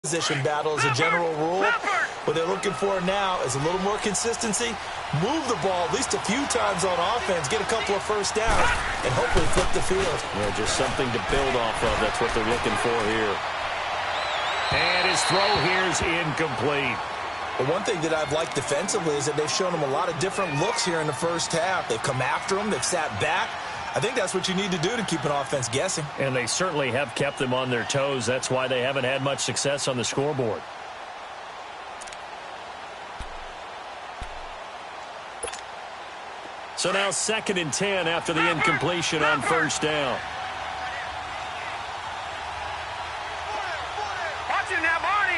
Position battle as a general rule. What they're looking for now is a little more consistency, move the ball at least a few times on offense, get a couple of first downs, and hopefully flip the field. Yeah, just something to build off of. That's what they're looking for here. And his throw here is incomplete. But one thing that I've liked defensively is that they've shown him a lot of different looks here in the first half. They've come after him. They've sat back. I think that's what you need to do to keep an offense guessing. And they certainly have kept them on their toes. That's why they haven't had much success on the scoreboard. So now 2nd and 10 after the incompletion on first down. Watch it now, Barney!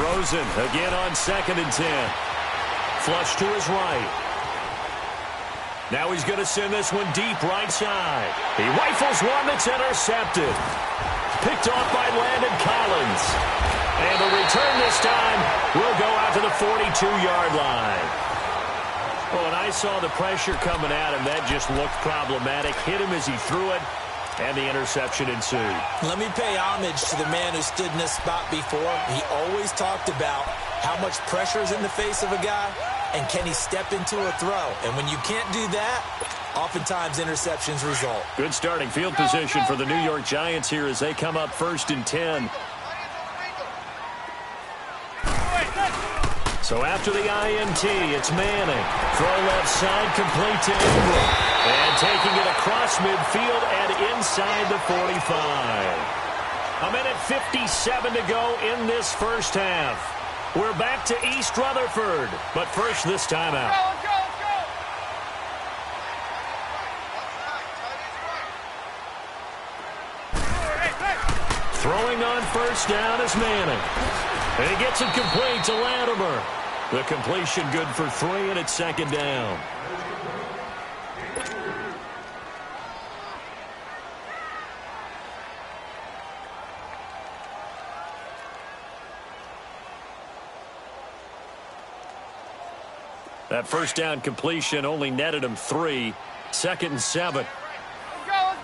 Rosen again on 2nd and 10. Flush to his right. Now he's going to send this one deep right side. He rifles one that's intercepted. Picked off by Landon Collins. And the return this time will go out to the 42-yard line. Well, when I saw the pressure coming at him, that just looked problematic. Hit him as he threw it, and the interception ensued. Let me pay homage to the man who stood in this spot before. He always talked about how much pressure is in the face of a guy, and can he step into a throw? And when you can't do that, oftentimes interceptions result. Good starting field position for the New York Giants here as they come up 1st and 10. So after the INT, it's Manning. Throw left side, complete to Ingram. And taking it across midfield and inside the 45. A minute 57 to go in this first half. We're back to East Rutherford, but first this time out. Throwing on first down is Manning. And he gets it complete to Latimer. The completion good for 3, and it's 2nd down. That first down completion only netted him 3. 2nd and 7. Let's go!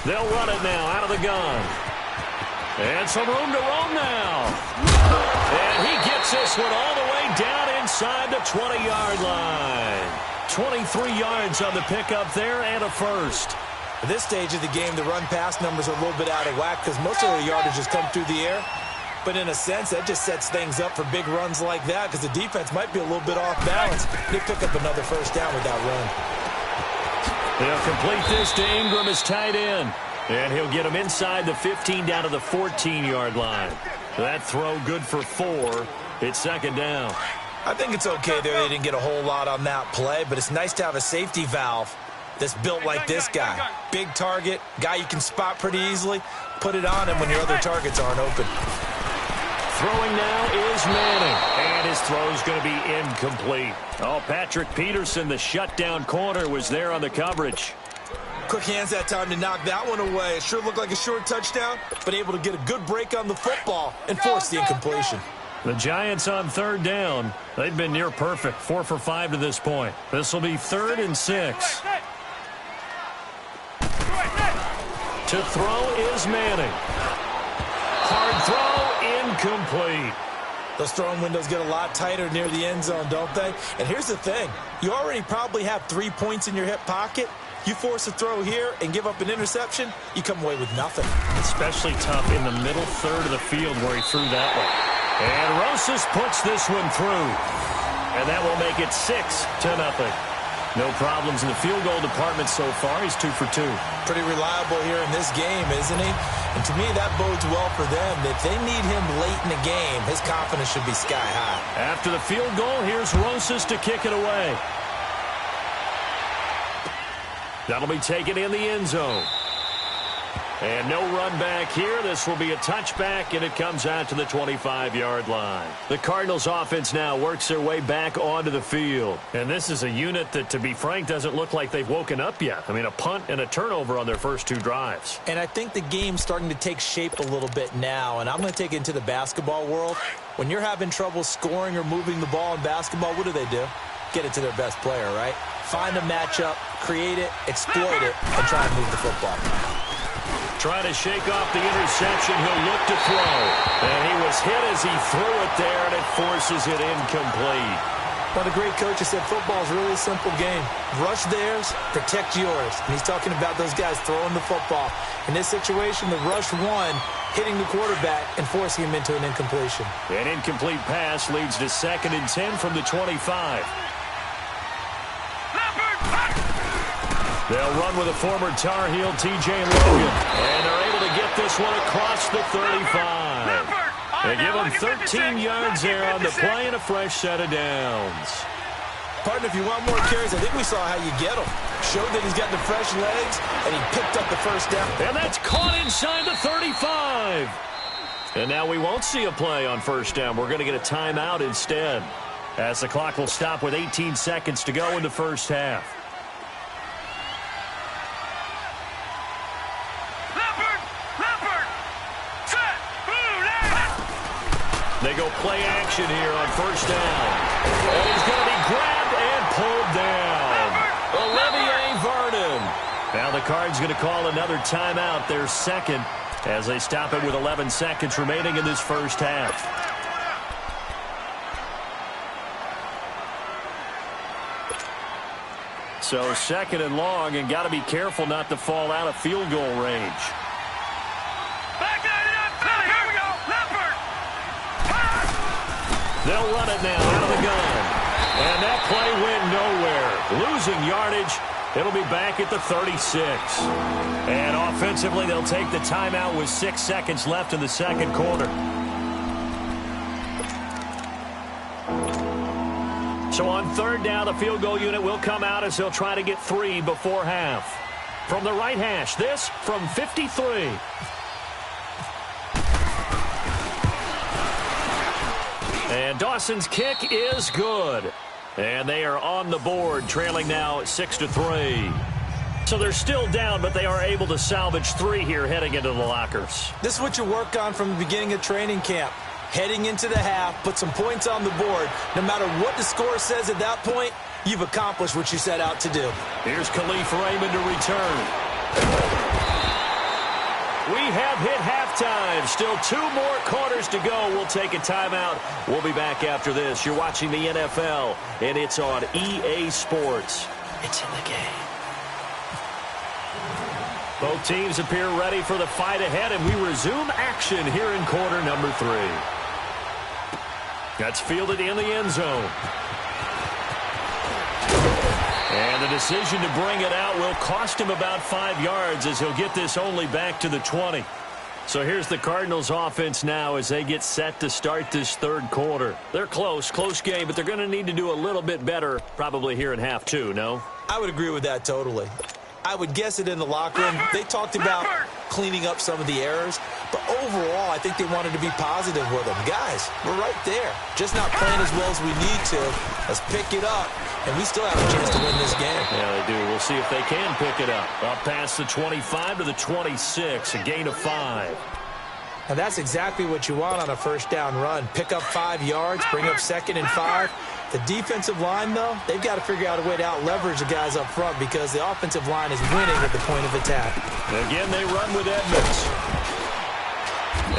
They'll run it now out of the gun. And some room to roam now. And he gets this one all the way down inside the 20-yard line. 23 yards on the pickup there and a first. At this stage of the game, the run-pass numbers are a little bit out of whack because most of the yardage has come through the air. But in a sense, that just sets things up for big runs like that because the defense might be a little bit off balance. They pick up another first down with that run. They'll complete this to Ingram as tight end. And he'll get him inside the 15 down to the 14-yard line. That throw good for 4. It's 2nd down. I think it's okay there. They didn't get a whole lot on that play, but it's nice to have a safety valve that's built like this guy. Big target, guy you can spot pretty easily. Put it on him when your other targets aren't open. Throwing now is Manning, and his throw is going to be incomplete. Oh, Patrick Peterson, the shutdown corner, was there on the coverage. Quick hands that time to knock that one away. It sure looked like a short touchdown, but able to get a good break on the football and force the incompletion. The Giants on 3rd down. They've been near perfect, 4 for 5 to this point. This will be 3rd and 6. To throw is Manning. Hard throw, incomplete. Those throwing windows get a lot tighter near the end zone, don't they? And here's the thing. You already probably have 3 points in your hip pocket. You force a throw here and give up an interception, you come away with nothing. Especially tough in the middle third of the field where he threw that one. And Rosas puts this one through. And that will make it 6-0. No problems in the field goal department so far. He's 2 for 2. Pretty reliable here in this game, isn't he? And to me, that bodes well for them. If they need him late in the game, his confidence should be sky high. After the field goal, here's Rosas to kick it away. That'll be taken in the end zone. And no run back here. This will be a touchback, and it comes out to the 25-yard line. The Cardinals offense now works their way back onto the field. And this is a unit that, to be frank, doesn't look like they've woken up yet. I mean, a punt and a turnover on their first two drives. And I think the game's starting to take shape a little bit now, and I'm going to take it into the basketball world. When you're having trouble scoring or moving the ball in basketball, what do? Get it to their best player, right? Find a matchup, create it, exploit it, and try and move the football. Trying to shake off the interception. He'll look to throw. And he was hit as he threw it there, and it forces it incomplete. One of the great coaches said football is really a simple game. Rush theirs, protect yours. And he's talking about those guys throwing the football. In this situation, the rush won, hitting the quarterback and forcing him into an incompletion. An incomplete pass leads to 2nd and 10 from the 25. They'll run with a former Tar Heel, T.J. Logan. And they're able to get this one across the 35. They give him 13 yards there on the play and a fresh set of downs. Partner, if you want more carries, I think we saw how you get them. Showed that he's got the fresh legs, and he picked up the first down. And that's caught inside the 35. And now we won't see a play on first down. We're going to get a timeout instead, as the clock will stop with 18 seconds to go in the first half. They go play action here on first down. And he's going to be grabbed and pulled down. Olivier Vernon. Now the Cards going to call another timeout, their second, as they stop it with 11 seconds remaining in this first half. So 2nd and long, and got to be careful not to fall out of field goal range. They'll run it now out of the gun. And that play went nowhere. Losing yardage. It'll be back at the 36. And offensively, they'll take the timeout with 6 seconds left in the second quarter. So on 3rd down, the field goal unit will come out as they'll try to get 3 before half. From the right hash, this from 53. And Dawson's kick is good. And they are on the board, trailing now 6-3. So they're still down, but they are able to salvage 3 here heading into the lockers. This is what you work on from the beginning of training camp. Heading into the half, put some points on the board. No matter what the score says at that point, you've accomplished what you set out to do. Here's Khalif Raymond to return. We have hit halftime. Still 2 more quarters to go. We'll take a timeout. We'll be back after this. You're watching the NFL, and it's on EA Sports. It's in the game. Both teams appear ready for the fight ahead, and we resume action here in quarter number 3. That's fielded in the end zone. And the decision to bring it out will cost him about 5 yards, as he'll get this only back to the 20. So here's the Cardinals offense now as they get set to start this 3rd quarter. They're close game, but they're going to need to do a little bit better probably here in half 2, no? I would agree with that totally. I would guess it in the locker room. They talked about cleaning up some of the errors, but overall, I think they wanted to be positive with them. Guys, we're right there. Just not playing as well as we need to. Let's pick it up, and we still have a chance to win this game. Yeah, they do. We'll see if they can pick it up. Up past the 25 to the 26, a gain of 5. And that's exactly what you want on a first down run. Pick up 5 yards, bring up 2nd and 5. The defensive line, though, they've got to figure out a way to out-leverage the guys up front because the offensive line is winning at the point of attack. Again, they run with Edmonds.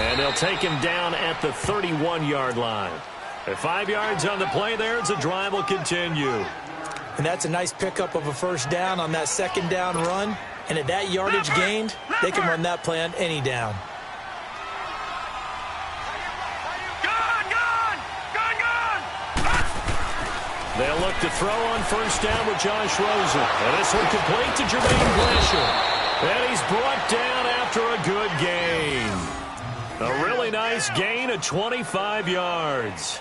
And they'll take him down at the 31-yard line. At 5 yards on the play there, as the drive will continue. And that's a nice pickup of a first down on that 2nd down run. And at that yardage gained, they can run that play on any down. They'll look to throw on first down with Josh Rosen. And this one complete to Jermaine Gresham. And he's brought down after a good gain. A really nice gain of 25 yards.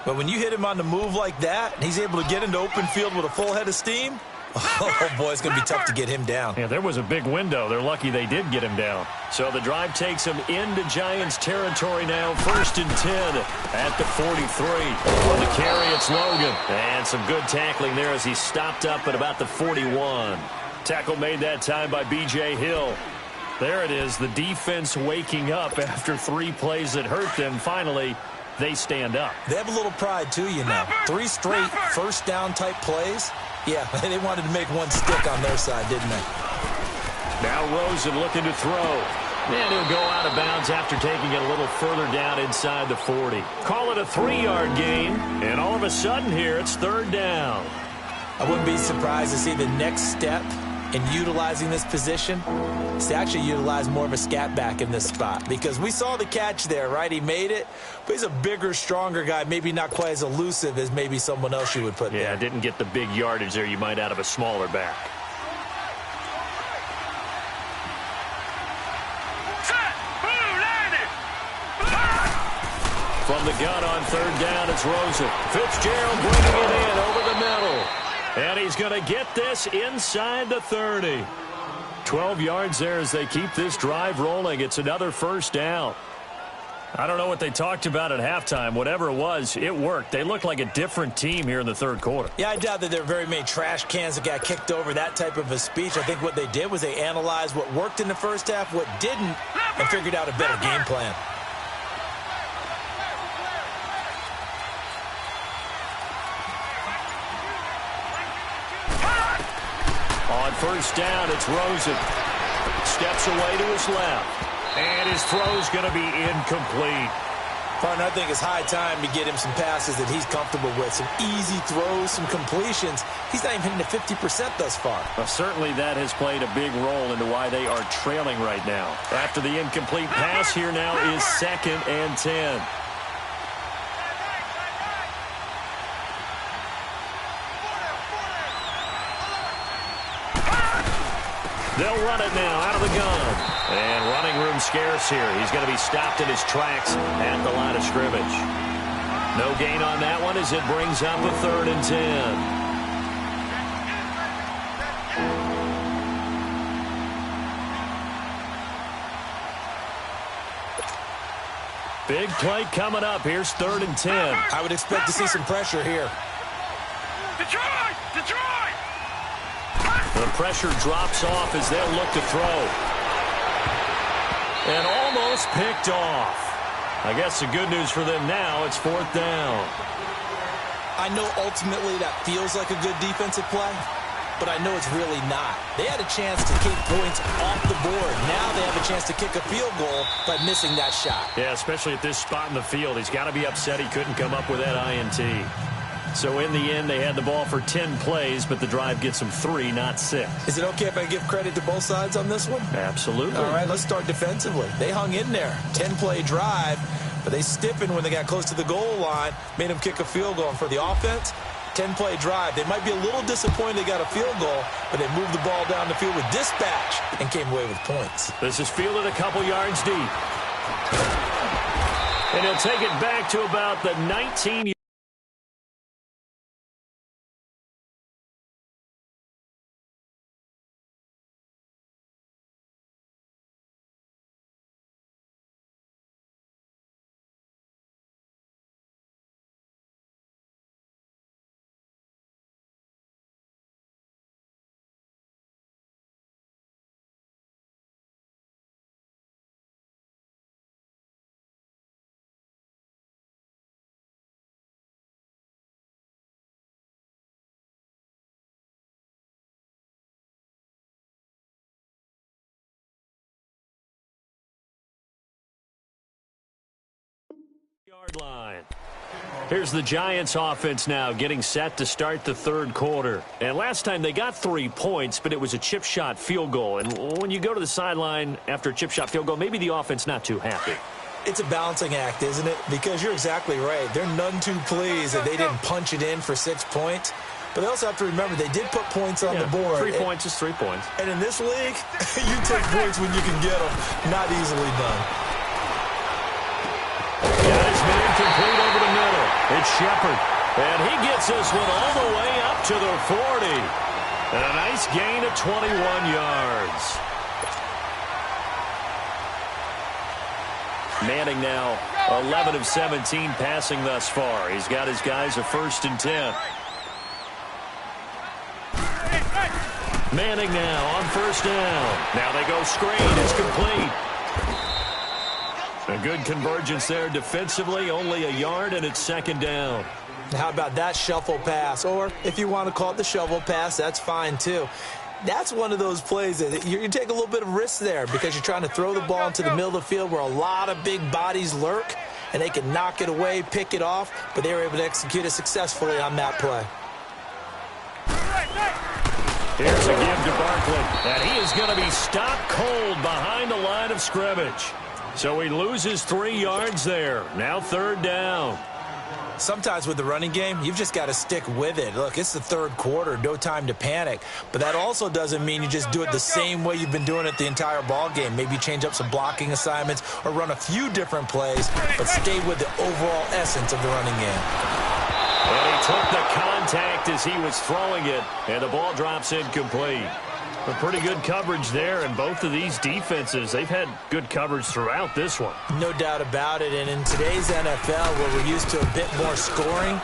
But when you hit him on the move like that, and he's able to get into open field with a full head of steam, Oh, boy, it's going to be tough to get him down. Yeah, there was a big window. They're lucky they did get him down. So the drive takes him into Giants territory now. 1st and 10 at the 43. On the carry, it's Logan. And some good tackling there as he stopped up at about the 41. Tackle made that time by B.J. Hill. There it is, the defense waking up after 3 plays that hurt them. Finally, they stand up. They have a little pride, too, you know. 3 straight first-down type plays. Yeah, they wanted to make one stick on their side, didn't they? Now Rosen looking to throw. And he'll go out of bounds after taking it a little further down inside the 40. Call it a 3-yard gain, and all of a sudden here, it's 3rd down. I wouldn't be surprised to see the next step in utilizing this position is to actually utilize more of a scat back in this spot, because we saw the catch there, right? He made it, but he's a bigger, stronger guy, maybe not quite as elusive as maybe someone else you would put there. Yeah, didn't get the big yardage there you might out of a smaller back. From the gun on 3rd down, it's Rosen. Fitzgerald bringing it in over the middle. And he's going to get this inside the 30. 12 yards there as they keep this drive rolling. It's another 1st down. I don't know what they talked about at halftime. Whatever it was, it worked. They look like a different team here in the 3rd quarter. Yeah, I doubt that there are very many trash cans that got kicked over, that type of a speech. I think what they did was they analyzed what worked in the first half, what didn't, and figured out a better game plan. On 1st down, it's Rosen. Steps away to his left. And his throw's going to be incomplete. Partner, I think it's high time to get him some passes that he's comfortable with. Some easy throws, some completions. He's not even hitting the 50% thus far. Well, certainly that has played a big role into why they are trailing right now. After the incomplete pass, here now is 2nd and 10. They'll run it now out of the gun. And running room scarce here. He's going to be stopped in his tracks at the line of scrimmage. No gain on that one as it brings up a 3rd and 10. Big play coming up. Here's 3rd and 10. I would expect to see some pressure here. Detroit! Detroit! The pressure drops off as they'll look to throw. And almost picked off. I guess the good news for them now, it's 4th down. I know ultimately that feels like a good defensive play, but I know it's really not. They had a chance to kick points off the board. Now they have a chance to kick a field goal by missing that shot. Yeah, especially at this spot in the field. He's got to be upset he couldn't come up with that INT. So in the end, they had the ball for 10 plays, but the drive gets them 3, not 6. Is it okay if I give credit to both sides on this one? Absolutely. All right, let's start defensively. They hung in there. 10-play drive, but they stiffened when they got close to the goal line, made them kick a field goal. And for the offense, 10-play drive. They might be a little disappointed they got a field goal, but they moved the ball down the field with dispatch and came away with points. This is fielded a couple yards deep. And he'll take it back to about the 19. Yard line. Here's the Giants offense now getting set to start the 3rd quarter. And last time they got 3 points, but it was a chip shot field goal. And when you go to the sideline after a chip shot field goal, maybe the offense not too happy. It's a balancing act, isn't it? Because you're exactly right. They're none too pleased that they didn't punch it in for 6 points. But they also have to remember they did put points on the board. 3 points is 3 points. And in this league, you take points when you can get them. Not easily done. Got his man complete over the middle. It's Shepard. And he gets this one all the way up to the 40. And a nice gain of 21 yards. Manning now 11 of 17 passing thus far. He's got his guys a 1st and 10. Manning now on 1st down. Now they go screen. It's complete. A good convergence there defensively. Only a yard, and it's 2nd down. How about that shuffle pass? Or if you want to call it the shovel pass, that's fine too. That's one of those plays that you take a little bit of risk there because you're trying to throw the ball into the middle of the field where a lot of big bodies lurk, and they can knock it away, pick it off, but they were able to execute it successfully on that play. Here's a give to Barkley, and he is going to be stopped cold behind the line of scrimmage. So he loses 3 yards there. Now 3rd down. Sometimes with the running game, you've just got to stick with it. Look, it's the 3rd quarter, no time to panic. But that also doesn't mean you just do it the same way you've been doing it the entire ball game. Maybe change up some blocking assignments or run a few different plays, but stay with the overall essence of the running game. And he took the contact as he was throwing it, and the ball drops incomplete. A pretty good coverage there, and both of these defenses, they've had good coverage throughout this one. No doubt about it, and in today's NFL, where we're used to a bit more scoring,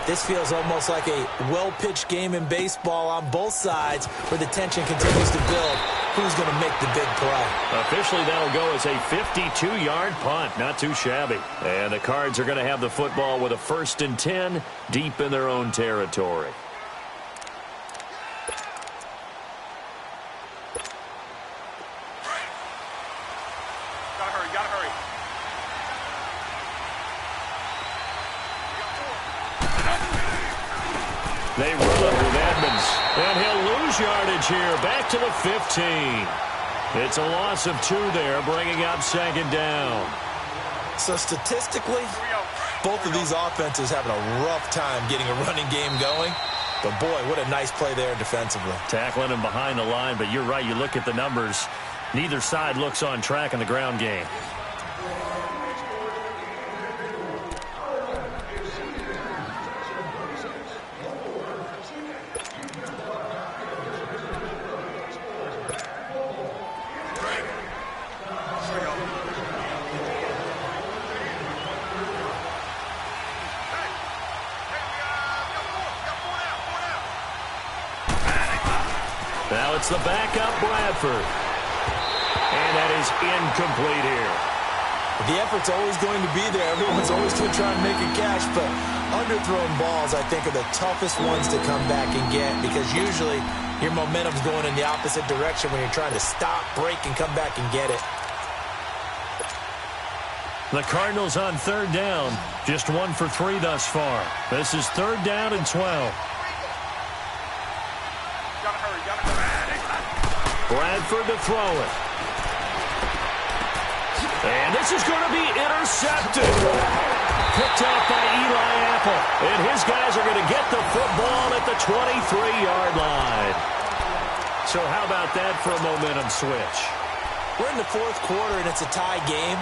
this feels almost like a well-pitched game in baseball on both sides where the tension continues to build. Who's going to make the big play? Officially, that'll go as a 52-yard punt. Not too shabby. And the Cards are going to have the football with a 1st and 10 deep in their own territory. They run with Edmonds, and he'll lose yardage here, back to the 15. It's a loss of 2 there, bringing up 2nd down. So statistically, both of these offenses having a rough time getting a running game going. But boy, what a nice play there defensively. Tackling him behind the line, but you're right, you look at the numbers. Neither side looks on track in the ground game. Now it's the backup, Bradford. And that is incomplete here. The effort's always going to be there. Everyone's always going to try and make a catch, but underthrown balls, I think, are the toughest ones to come back and get because usually your momentum's going in the opposite direction when you're trying to stop, break, and come back and get it. The Cardinals on 3rd down, just 1 for 3 thus far. This is 3rd down and 12. Bradford to throw it. And this is going to be intercepted. Picked off by Eli Apple. And his guys are going to get the football at the 23-yard line. So how about that for a momentum switch? We're in the 4th quarter, and it's a tie game.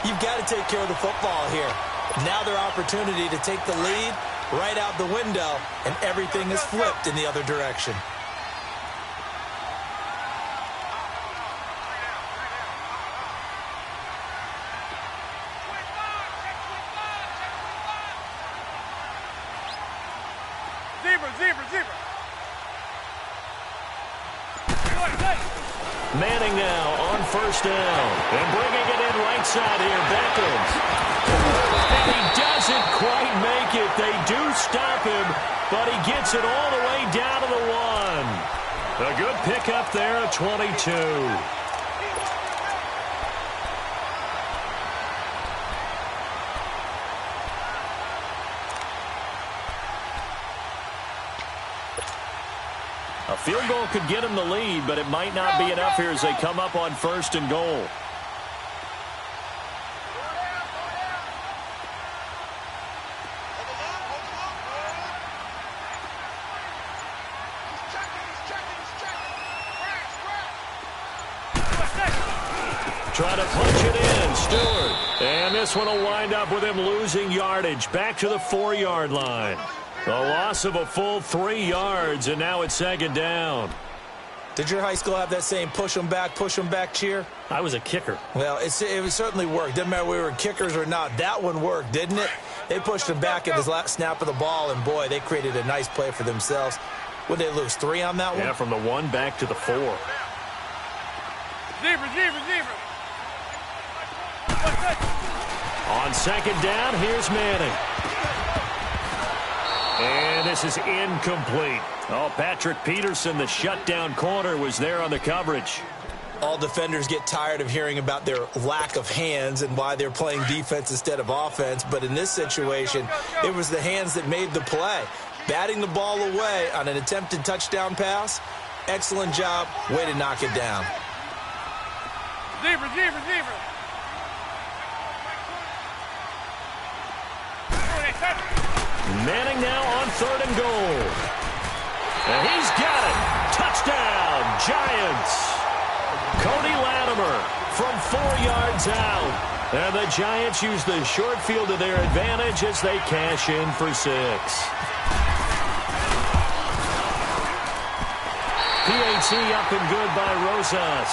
You've got to take care of the football here. Now their opportunity to take the lead right out the window, and everything is flipped in the other direction. Manning now on 1st down. And bringing it in right side here, Beckham. And he doesn't quite make it. They do stop him, but he gets it all the way down to the 1. A good pickup there at 22. A field goal could get him the lead, but it might not be enough here as they come up on 1st and goal. Try to punch it in, Stewart. And this one will wind up with him losing yardage back to the 4-yard line. A loss of a full 3 yards, and now it's second down. Did your high school have that same push them back cheer? I was a kicker. Well, it certainly worked. Didn't matter whether we were kickers or not. That one worked, didn't it? They pushed him back at his last snap of the ball, and, boy, they created a nice play for themselves. Would they lose 3 on that one? Yeah, from the 1 back to the 4. Receiver. On second down, here's Manning. And this is incomplete. Oh, Patrick Peterson, the shutdown corner, was there on the coverage. All defenders get tired of hearing about their lack of hands and why they're playing defense instead of offense. But in this situation, it was the hands that made the play. Batting the ball away on an attempted touchdown pass. Excellent job. Way to knock it down. Receiver. Manning now on 3rd and goal. And he's got it. Touchdown, Giants. Cody Latimer from 4 yards out. And the Giants use the short field to their advantage as they cash in for 6. PAT up and good by Rosas.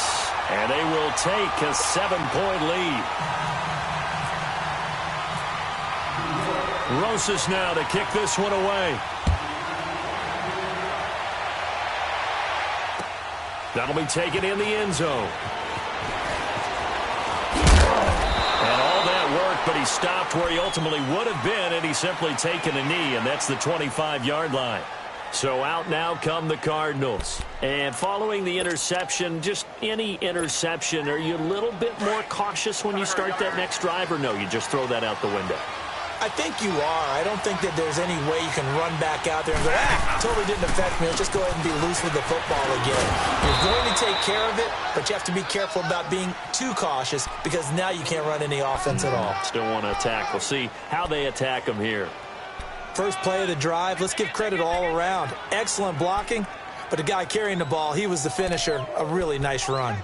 And they will take a 7-point lead. Rosas now to kick this one away. That'll be taken in the end zone. And all that work, but he stopped where he ultimately would have been, and he's simply taken a knee, and that's the 25-yard line. So out now come the Cardinals. And following the interception, just any interception, are you a little bit more cautious when you start that next drive, or no, you just throw that out the window? I think you are. I don't think that there's any way you can run back out there and go, totally didn't affect me. Let's just go ahead and be loose with the football again. You're going to take care of it, but you have to be careful about being too cautious because now you can't run any offense at all. Still want to attack. We'll see how they attack them here. First play of the drive, let's give credit all around. Excellent blocking, but the guy carrying the ball, he was the finisher. A really nice run.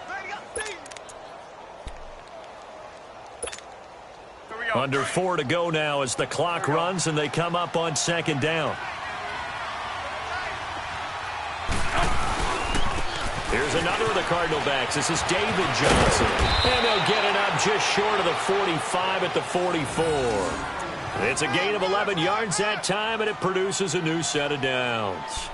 Under 4 to go now as the clock runs and they come up on second down. Here's another of the Cardinal backs. This is David Johnson. And they'll get it up just short of the 45 at the 44. It's a gain of 11 yards that time, and it produces a new set of downs.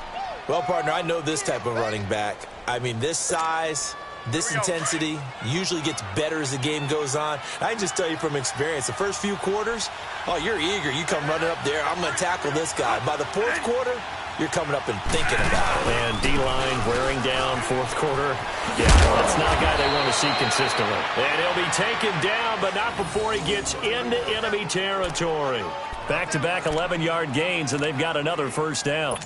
Well, partner, I know this type of running back. I mean, this size, this intensity usually gets better as the game goes on. I can just tell you from experience, the first few quarters, oh, you're eager. You come running up there, I'm going to tackle this guy. By the fourth quarter, you're coming up and thinking about it. And D-line wearing down fourth quarter. Yeah, that's not a guy they want to see consistently. And he'll be taken down, but not before he gets into enemy territory. Back-to-back 11-yard gains, and they've got another first down.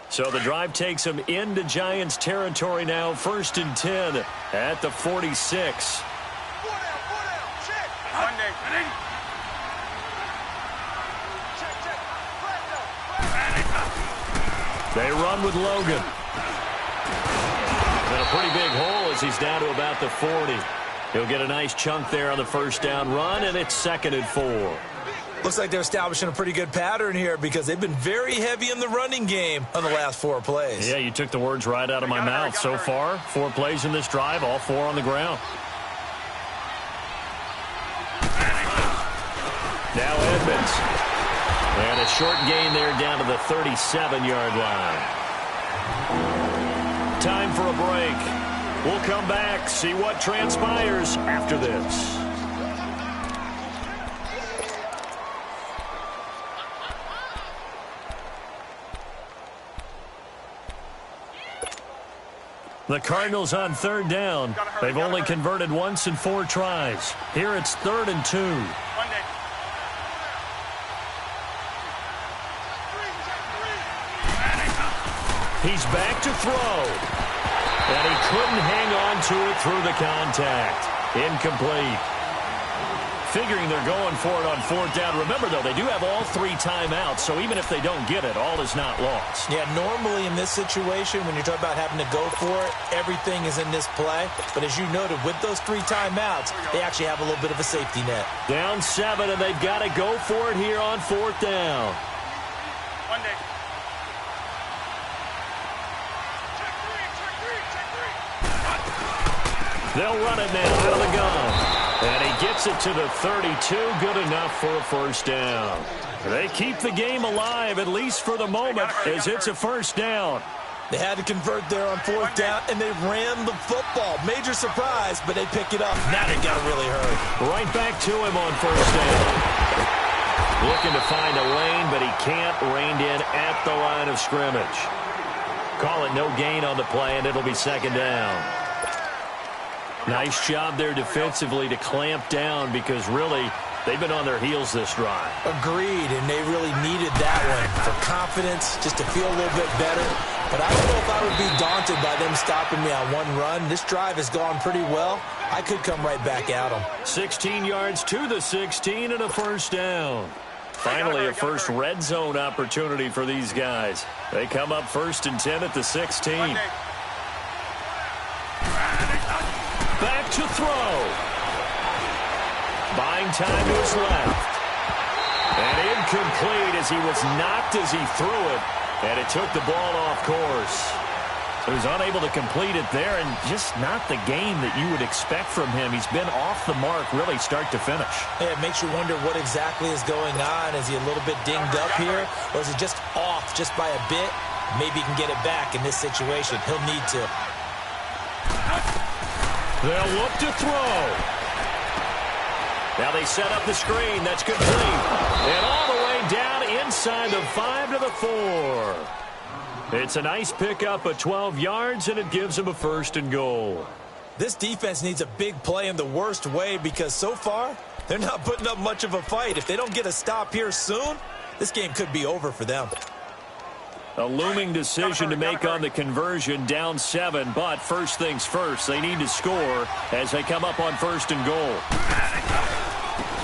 So the drive takes them into Giants territory now. 1st and 10 at the 46. They run with Logan. And a pretty big hole as he's down to about the 40. He'll get a nice chunk there on the first down run, and it's 2nd and 4. Looks like they're establishing a pretty good pattern here because they've been very heavy in the running game on the last 4 plays. Yeah, you took the words right out of my mouth. So far, 4 plays in this drive, all 4 on the ground. Now Edmonds. And a short gain there down to the 37-yard line. Time for a break. We'll come back, see what transpires after this. The Cardinals on 3rd down. They've only converted once in 4 tries. Here it's 3rd and 2. He's back to throw. And he couldn't hang on to it through the contact. Incomplete. figuring they're going for it on fourth down. Remember, though, they do have all 3 timeouts, so even if they don't get it, all is not lost. Yeah, normally in this situation, when you're talking about having to go for it, everything is in this play. But as you noted, with those 3 timeouts, they actually have a little bit of a safety net. Down 7, and they've got to go for it here on fourth down. One day. They'll run it now out of the gun. And he gets it to the 32. Good enough for a first down. They keep the game alive, at least for the moment, as it's a first down. They had to convert there on fourth down, and they ran the football. Major surprise, but they pick it up. Now they got to really hurry. Right back to him on first down. Looking to find a lane, but he can't. Reined in at the line of scrimmage. Call it no gain on the play, and it'll be second down. Nice job there defensively to clamp down because really they've been on their heels this drive. Agreed, and they really needed that one for confidence, just to feel a little bit better. But I don't know if I would be daunted by them stopping me on one run. This drive has gone pretty well. I could come right back at them. 16 yards to the 16 and a first down. Finally, a first red zone opportunity for these guys. They come up 1st and 10 at the 16. Back to throw. Buying time to his left. And incomplete as he was knocked as he threw it. And it took the ball off course. So he's unable to complete it there, and just not the game that you would expect from him. He's been off the mark really start to finish. Yeah, it makes you wonder what exactly is going on. Is he a little bit dinged up here, or is he just off just by a bit? Maybe he can get it back in this situation. He'll need to. They'll look to throw. Now they set up the screen. That's complete. And all the way down inside the 5 to the 4. It's a nice pickup of 12 yards, and it gives them a 1st and goal. This defense needs a big play in the worst way because so far they're not putting up much of a fight. If they don't get a stop here soon, this game could be over for them. A looming decision to make on the conversion, down 7, but first things first, they need to score as they come up on 1st and goal.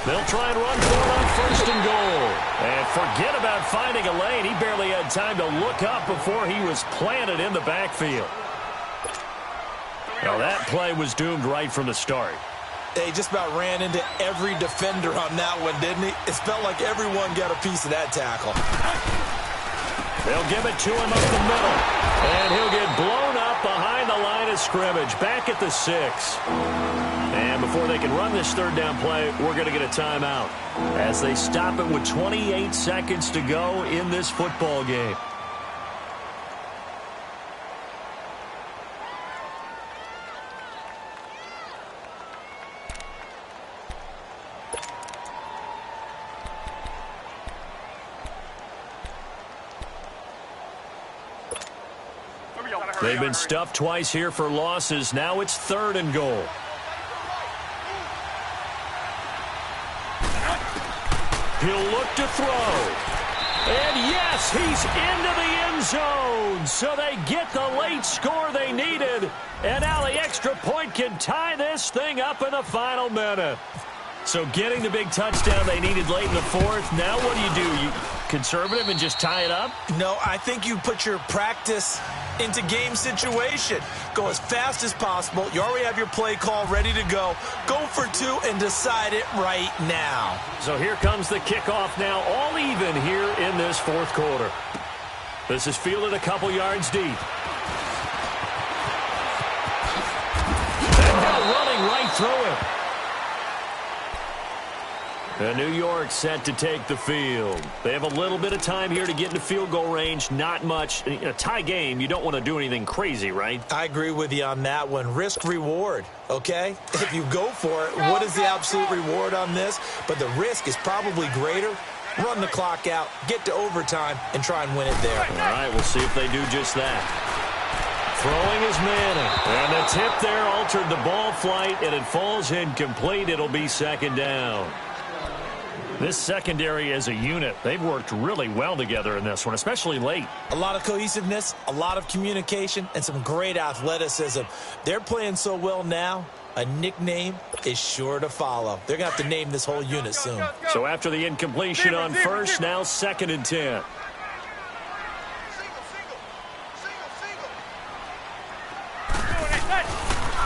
They'll try and run for it on 1st and goal. And forget about finding a lane. He barely had time to look up before he was planted in the backfield. Now that play was doomed right from the start. They just about ran into every defender on that one, didn't he? It felt like everyone got a piece of that tackle. They'll give it to him up the middle. And he'll get blown up behind the line of scrimmage. Back at the 6. And before they can run this 3rd down play, we're going to get a timeout as they stop it with 28 seconds to go in this football game. They've been stuffed twice here for losses. Now it's 3rd and goal. He'll look to throw. And yes, he's into the end zone. So they get the late score they needed. And now the extra point can tie this thing up in the final minute. So getting the big touchdown they needed late in the 4th. Now what do? You conservative and just tie it up? No, I think you put your practice into game situation. Go as fast as possible. You already have your play call ready to go. Go for 2 and decide it right now. So here comes the kickoff now, all even here in this 4th quarter. This is fielded a couple yards deep. And now running right through him. And New York set to take the field. They have a little bit of time here to get into field goal range. Not much. In a tie game, you don't want to do anything crazy, right? I agree with you on that one. Risk reward, okay? If you go for it, what is the absolute reward on this? But the risk is probably greater. Run the clock out, get to overtime, and try and win it there. All right, we'll see if they do just that. Throwing is Manning. And the tip there altered the ball flight, and it falls incomplete. It'll be 2nd down. This secondary as a unit, they've worked really well together in this one, especially late. A lot of cohesiveness, a lot of communication, and some great athleticism. They're playing so well now, A nickname is sure to follow. They're going to have to name this whole unit soon. So after the incompletion on first, now 2nd and 10.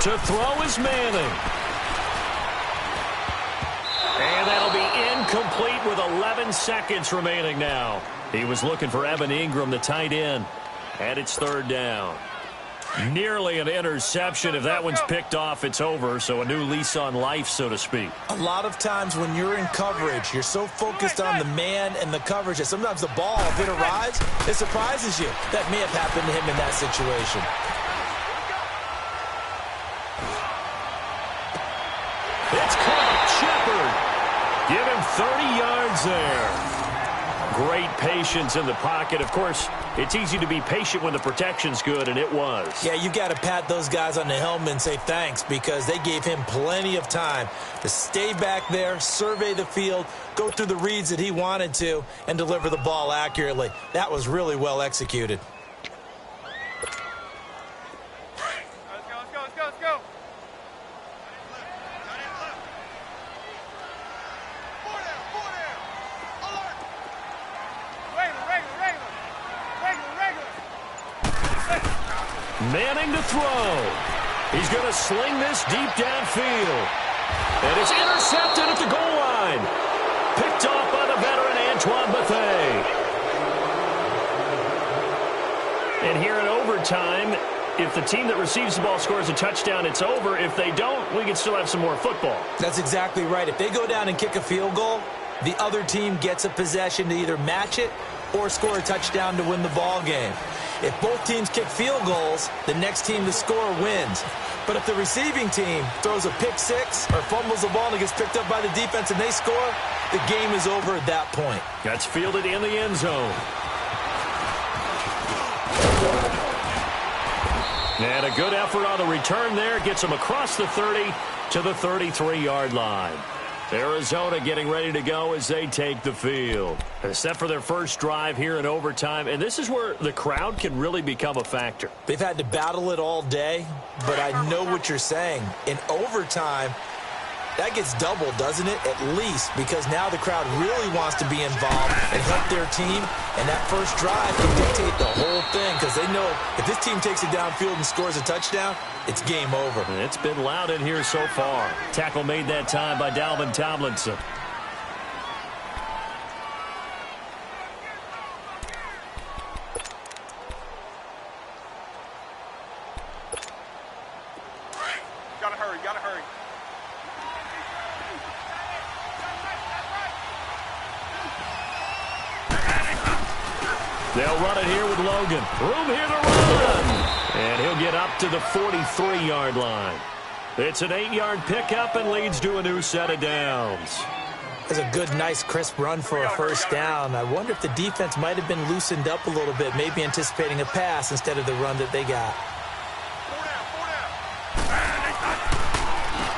To throw is Manning. And that'll be incomplete with 11 seconds remaining now. He was looking for Evan Ingram, the tight end. And it's 3rd down. Nearly an interception. If that one's picked off, it's over. So a new lease on life, so to speak. A lot of times when you're in coverage, you're so focused on the man and the coverage that sometimes the ball, if it arrives, it surprises you. That may have happened to him in that situation. It's caught. Shepard. Give him 30 yards there. Great patience in the pocket. Of course, it's easy to be patient when the protection's good, and it was. Yeah, you got to pat those guys on the helmet and say thanks because they gave him plenty of time to stay back there, survey the field, go through the reads that he wanted to, and deliver the ball accurately. That was really well executed. Let's go. Manning to throw. He's going to sling this deep downfield. And it's intercepted at the goal line. Picked off by the veteran Antoine Bethea. And here in overtime, if the team that receives the ball scores a touchdown, it's over. If they don't, we can still have some more football. That's exactly right. If they go down and kick a field goal, the other team gets a possession to either match it or score a touchdown to win the ball game. If both teams kick field goals, the next team to score wins. But if the receiving team throws a pick six or fumbles the ball and it gets picked up by the defense and they score, the game is over at that point. That's fielded in the end zone. And a good effort on the return there. Gets him across the 30 to the 33-yard line. Arizona getting ready to go as they take the field. Set for their first drive here in overtime. And this is where the crowd can really become a factor. They've had to battle it all day, but I know what you're saying. In overtime, that gets doubled, doesn't it? At least, because now the crowd really wants to be involved and help their team. And that first drive can dictate the whole thing because they know if this team takes it downfield and scores a touchdown, it's game over. And it's been loud in here so far. Tackle made that time by Dalvin Tomlinson. Gotta hurry. They'll run it here with Logan. Room here to run. And he'll get up to the 43-yard line. It's an 8-yard pickup and leads to a new set of downs. That's a good, nice, crisp run for a first down. I wonder if the defense might have been loosened up a little bit, maybe anticipating a pass instead of the run that they got.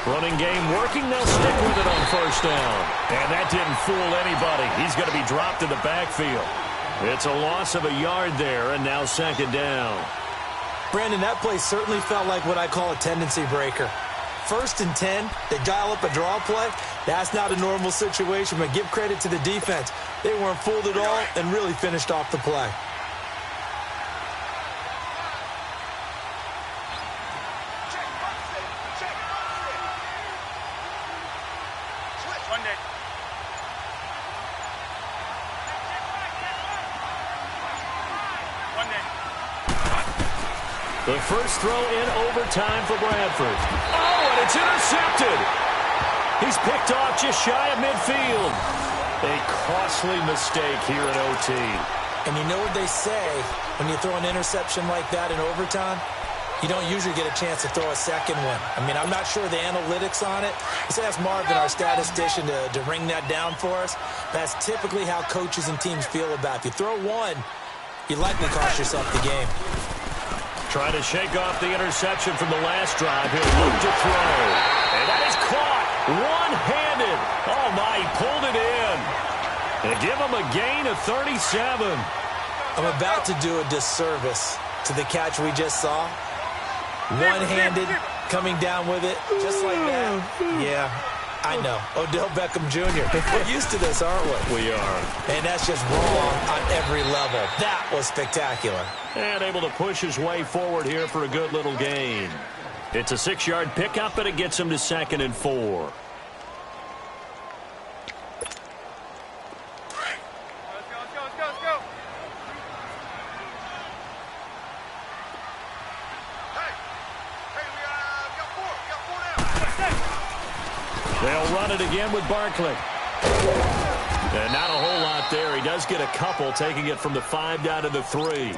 Running game working. They'll stick with it on first down. And that didn't fool anybody. He's going to be dropped in the backfield. It's a loss of a yard there, and now 2nd down. Brandon, that play certainly felt like what I call a tendency breaker. 1st and 10, they dial up a draw play. That's not a normal situation, but give credit to the defense. They weren't fooled at all and really finished off the play. The first throw in overtime for Bradford. Oh, and it's intercepted. He's picked off just shy of midfield. A costly mistake here in OT. And you know what they say when you throw an interception like that in overtime? You don't usually get a chance to throw a second one. I mean, I'm not sure the analytics on it. Let's ask Marvin, our statistician, to ring that down for us. That's typically how coaches and teams feel about it. If you throw one, you likely cost yourself the game. Trying to shake off the interception from the last drive. He'll look to throw. And that is caught. One-handed. Oh, my, he pulled it in. And give him a gain of 37. I'm about to do a disservice to the catch we just saw. One-handed, coming down with it just like that. Yeah, I know. Odell Beckham Jr. We're used to this, aren't we? We are. And that's just wrong on every level. That was spectacular. And able to push his way forward here for a good little gain. It's a 6-yard pickup, and it gets him to 2nd and 4. They'll run it again with Barkley. And not a whole lot there. He does get a couple, taking it from the 5 down to the 3.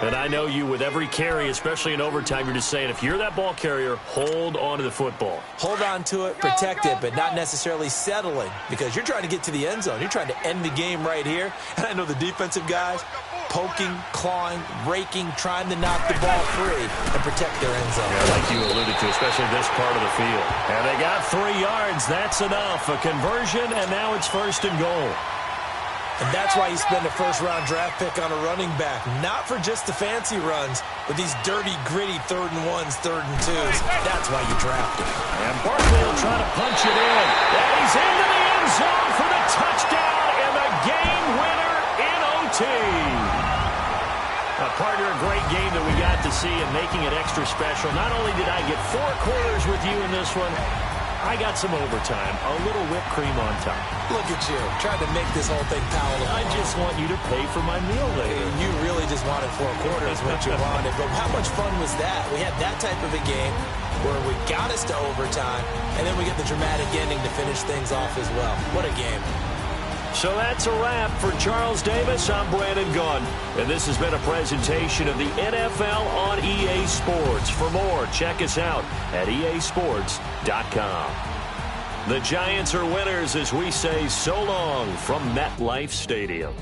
And I know you, with every carry, especially in overtime, you're just saying, if you're that ball carrier, hold on to the football. Hold on to it, protect it, but not necessarily settling, because you're trying to get to the end zone. You're trying to end the game right here. And I know the defensive guys poking, clawing, raking, trying to knock the ball free and protect their end zone. Yeah, like you alluded to, especially this part of the field. And they got 3 yards. That's enough. A conversion, and now it's 1st and goal. And that's why you spend a first-round draft pick on a running back, not for just the fancy runs, but these dirty, gritty 3rd and 1s, 3rd and 2s. That's why you draft him. And Barkley will try to punch it in. And he's into the end zone for the touchdown and the game winner in OT. Partner, a great game that we got to see and making it extra special. Not only did I get 4 quarters with you in this one, I got some overtime, a little whipped cream on top. Look at you, trying to make this whole thing palatable. I just want you to pay for my meal later. You really just wanted 4 quarters, what you wanted. But how much fun was that? We had that type of a game where we got us to overtime, and then we get the dramatic ending to finish things off as well. What a game. So that's a wrap for Charles Davis. I'm Brandon Gunn, and this has been a presentation of the NFL on EA Sports. For more, check us out at easports.com. The Giants are winners as we say so long from MetLife Stadium.